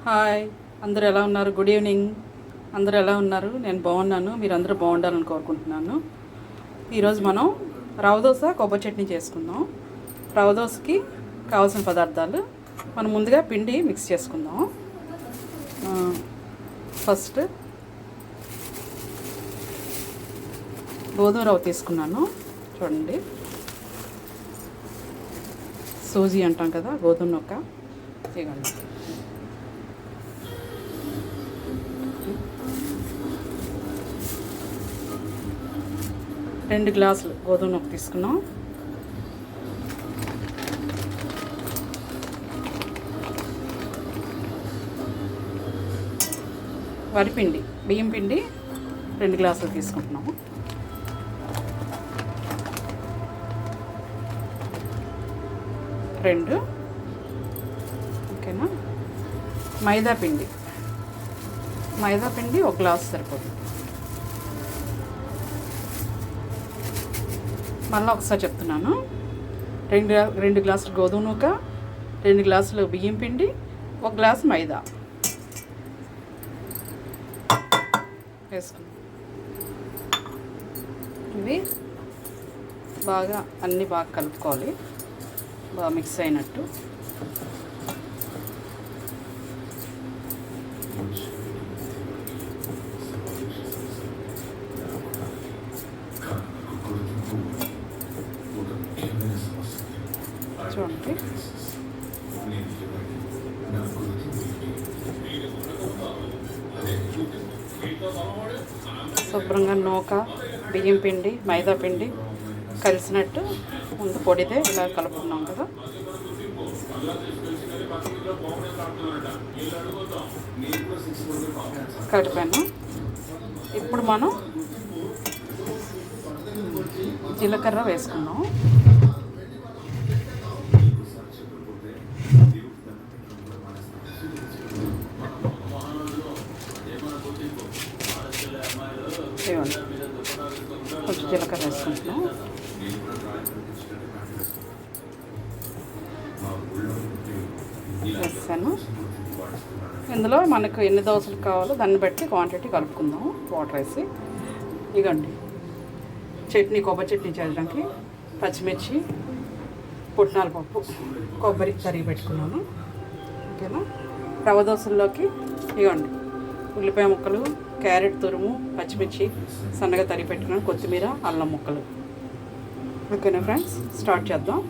Hi, అందరూ ఎలా ఉన్నారు? Good evening. అందరూ ఎలా ఉన్నారు? నేను బాగున్నాను. మీరు అందరూ బాగుండాలని కోరుకుంటున్నాను. ఈరోజు మనం రవ దోశ కొబ్బరి చట్నీ చేసుకుందాం. రవ దోశకి కావాల్సిన పదార్థాలు మనం ముందుగా పిండి మిక్స్ చేసుకుందాం. ఫస్ట్ గోధుమ రవ్వ తీసుకున్నాను. చూడండి, సూజీ అంటాం కదా, గోధుమ నొక్క. ఇవ్వండి, 2 గ్లాసులు గోధుమ నొక్క తీసుకున్నాం. వరిపిండి, బియ్యం పిండి 2 గ్లాసులు తీసుకుంటున్నాము. ఓకేనా. మైదా పిండి 1 గ్లాసు సరిపోతుంది. మళ్ళీ ఒకసారి చెప్తున్నాను. 2 గ్లాసులు గోధుమ నూక, 2 గ్లాసులు బియ్యం పిండి, 1 గ్లాసు మైదా వేసుకున్నాం. ఇవి బాగా అన్నీ బాగా కలుపుకోవాలి, బాగా మిక్స్ అయినట్టు. చూడండి, శుభ్రంగా నూక, బియ్యం పిండి, మైదా పిండి కలిసినట్టు ముందు పొడిదే ఇలా కలుపుకున్నాం కదా. కలిపాను. ఇప్పుడు మనం జీలకర్ర వేసుకున్నాం. కొంచెం జీలకర్ర వేసుకుంటున్నాం. వేస్తాను. ఇందులో మనకు ఎన్ని దోశలు కావాలో దాన్ని బట్టి క్వాంటిటీ కలుపుకుందాం వాటర్ వేసి. ఇగండి, చట్నీ, కొబ్బరి చట్నీ చేయడానికి పచ్చిమిర్చి, పుట్నాల పప్పు, కొబ్బరి తరిగి పెట్టుకున్నాను. ఓకేనా. రవ దోశల్లోకి ఇగండి, ఉల్లిపాయ ముక్కలు, క్యారెట్ తురుము, పచ్చిమిర్చి సన్నగా తరిగి పెట్టుకున్నాను, కొత్తిమీర, అల్లం ముక్కలు. ఓకేనా ఫ్రెండ్స్, స్టార్ట్ చేద్దాం.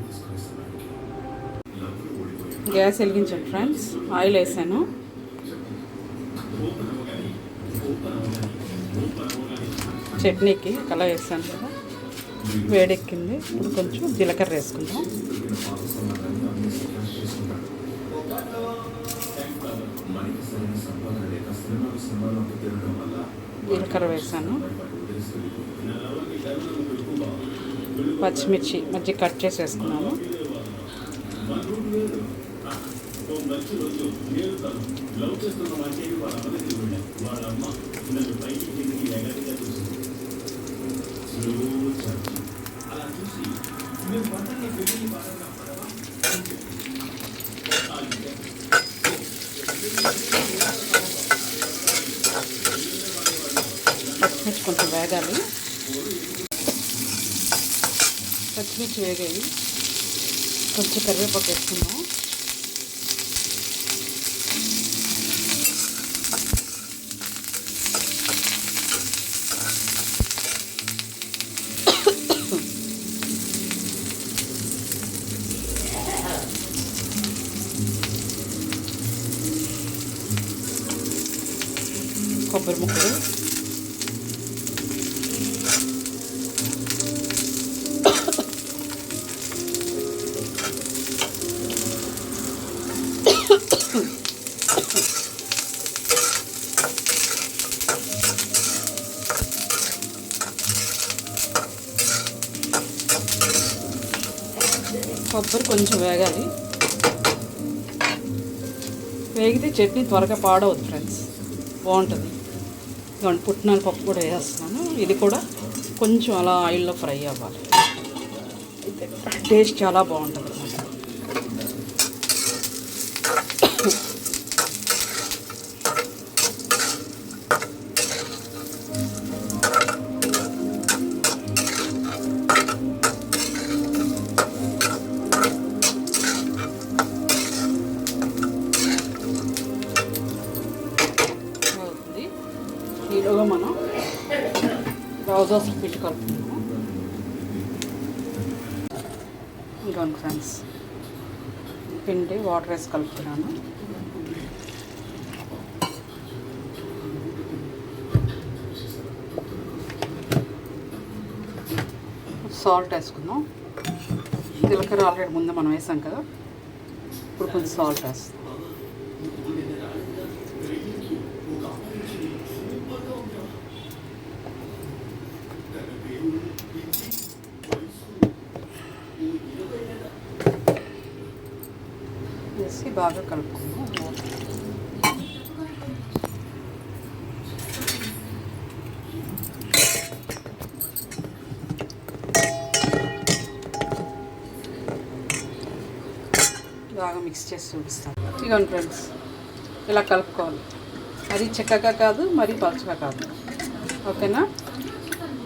గ్యాస్ వెలిగించాను ఫ్రెండ్స్. ఆయిల్ వేసాను. చట్నీకి కలా వేసాను కదా, వేడెక్కింది. ఇప్పుడు కొంచెం జీలకర్ర వేసుకుందాం. జీలకర్ర వేసాను. పచ్చిమిర్చి మధ్య కట్ చేసి వేసుకున్నాను. పచ్చిమిర్చి కొంచెం వేగాలి. పచ్చిమిర్చి వేగాయి. కొంచెం కరివేపాకు వేసుకున్నాం. కొబ్బరి ముక్కలు, కొబ్బరి కొంచెం వేగాలి. వేగితే చట్నీ త్వరగా పాడవద్దు ఫ్రెండ్స్, బాగుంటుంది. ఇదిగోండి, పుట్నాల పప్పు కూడా వేస్తున్నాను. ఇది కూడా కొంచెం అలా ఆయిల్లో ఫ్రై అవ్వాలి, అయితే టేస్ట్ చాలా బాగుంటుంది అన్నమాట. దోశల పిండి కలుపుకున్నాము. ఇంకోండి ఫ్రెండ్స్, పిండి వాటర్ వేసి కలుపుతున్నాను. సాల్ట్ వేసుకుందాం. జీలకర్ర ఆల్రెడీ ముందు మనం వేసాం కదా, ఇప్పుడు కొంచెం సాల్ట్ వేస్తాం. వేసి బాగా కలుపుకుందాం. బాగా మిక్స్ చేసి చూపిస్తాను. ఇదిగోండి ఫ్రెండ్స్, ఇలా కలుపుకోవాలి. అది చిక్కగా కాదు, మరీ పలుచగా కాదు. ఓకేనా?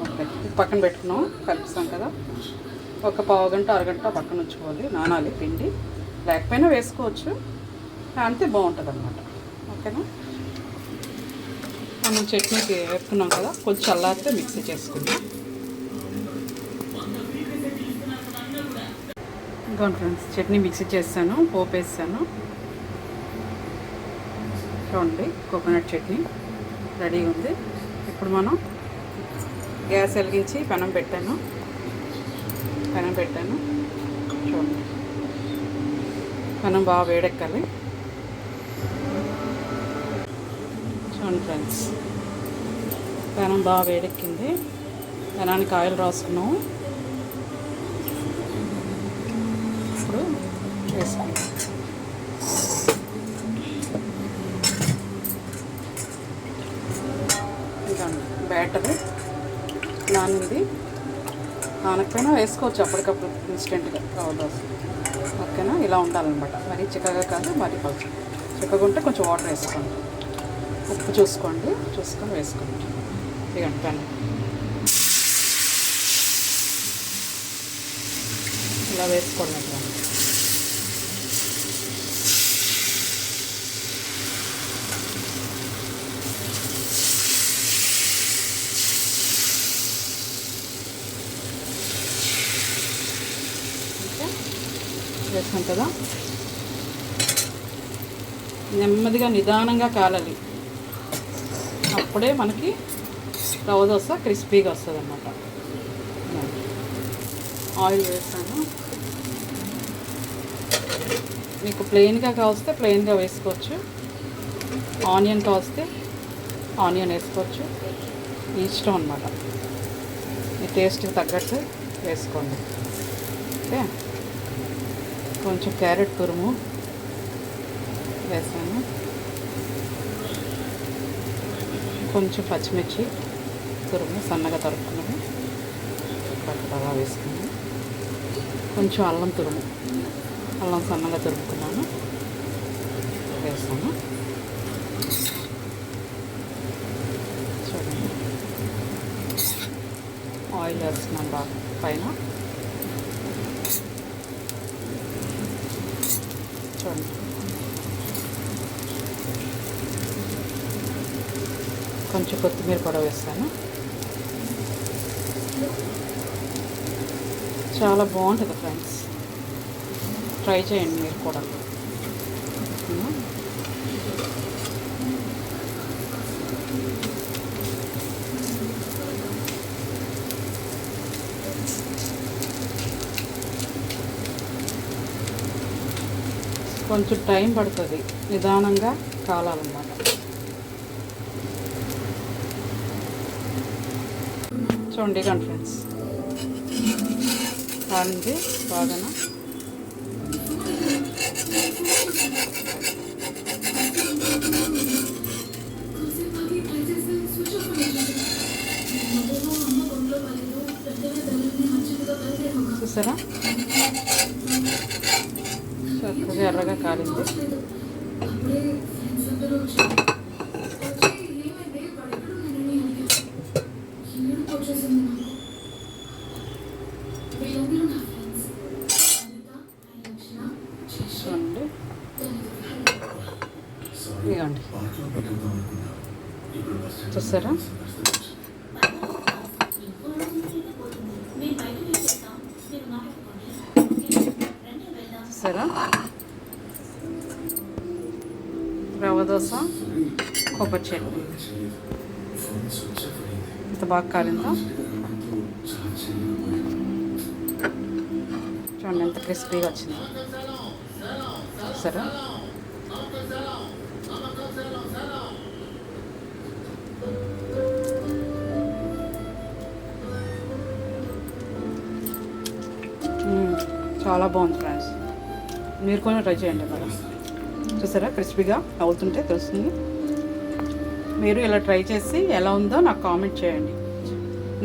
ఓకే, పక్కన పెట్టుకున్నాం. కలుపుస్తాం కదా, ఒక పావు గంట అరగంట పక్కన ఉంచుకోవాలి. నానాలి పిండి, లేకపోయినా వేసుకోవచ్చు, అంతే బాగుంటుంది అన్నమాట. ఓకేనా? మనం చట్నీకి వేసుకున్నాం కదా, కొంచెం చల్లారితే మిక్సీ చేసుకుందాం. ఇంకోండి ఫ్రెండ్స్, చట్నీ మిక్సీ చేస్తాను, పోపు వేసాను. చూడండి, కోకోనట్ చట్నీ రెడీగా ఉంది. ఇప్పుడు మనం గ్యాస్ వెలిగించి పెనం పెట్టాను. చూడండి, పెనం బాగా వేడెక్కాలి. చూడండి ఫ్రెండ్స్, పెనం బాగా వేడెక్కింది. పెనానికి ఆయిల్ రాసుకున్నాము. ఇప్పుడు వేసుకుంటాం. ఇంకా బ్యాటర్ నానింది. నానకపోయినా వేసుకోవచ్చు అప్పటికప్పుడు ఇన్స్టెంట్గా దోశ. ఓకేనా? ఇలా ఉండాలన్నమాట. మరీ చిక్కగా కాదు, మరీ పలుచు. చిక్కగా ఉంటే కొంచెం వాటర్ వేసుకోండి. ఉప్పు చూసుకొని వేసుకోండి. ఇదిగండి పెనం ఇలా వేసుకోండి. వేసాం కదా, నెమ్మదిగా నిదానంగా కాలాలి. అప్పుడే మనకి రవ్వ దోశ క్రిస్పీగా వస్తుంది అన్నమాట. ఆయిల్ వేసాను. మీకు ప్లెయిన్గా కావస్తే ప్లెయిన్గా వేసుకోవచ్చు, ఆనియన్ కావస్తే ఆనియన్ వేసుకోవచ్చు. మీ ఇష్టం అన్నమాట, మీ టేస్ట్కి తగ్గట్టు వేసుకోండి. ఓకే, కొంచెం క్యారెట్ తురుము వేసాను, కొంచెం పచ్చిమిర్చి తురుము సన్నగా తరుక్కున్నది అలా వేసుకున్నాను. కొంచెం అల్లం తురుము, అల్లం సన్నగా తురుముకున్నాను, వేస్తాను. చూడండి, ఆయిల్ వేస్తున్నాను బాగా పైన. చూడండి, కొంచెం కొత్తిమీర కూడా వేస్తాను. చాలా బాగుంటుంది ఫ్రెండ్స్, ట్రై చేయండి మీరు కూడా. కొంచెం టైం పడుతుంది, నిదానంగా కాలాలన్నమాట. చూడండి కానీ ఫ్రెండ్స్, కాలింది బాగా. చూసారా, చక్కగా ఎర్రగా కాలింది. చూడండి, ఇదిగోండి, చూసారా చూసారా, రవ్వ దోశ, కొబ్బరి చట్నీ ఎంత బాగా కాలిందో చూడండి, ఎంత క్రిస్పీగా వచ్చిందో చూసారా. చాలా బాగుంది ఫ్రెండ్స్, మీరు కూడా ట్రై చేయండి. మరి చూసారా క్రిస్పీగా అవుతుంటే తెలుస్తుంది. మీరు ఇలా ట్రై చేసి ఎలా ఉందో నాకు కామెంట్ చేయండి.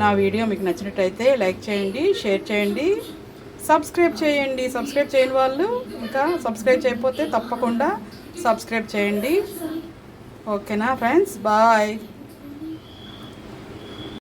నా వీడియో మీకు నచ్చినట్టయితే లైక్ చేయండి, షేర్ చేయండి, సబ్స్క్రైబ్ చేయండి. సబ్స్క్రైబ్ చేయని వాళ్ళు ఇంకా సబ్స్క్రైబ్ చేయకపోతే తప్పకుండా సబ్స్క్రైబ్ చేయండి. ఓకేనా ఫ్రెండ్స్, బాయ్.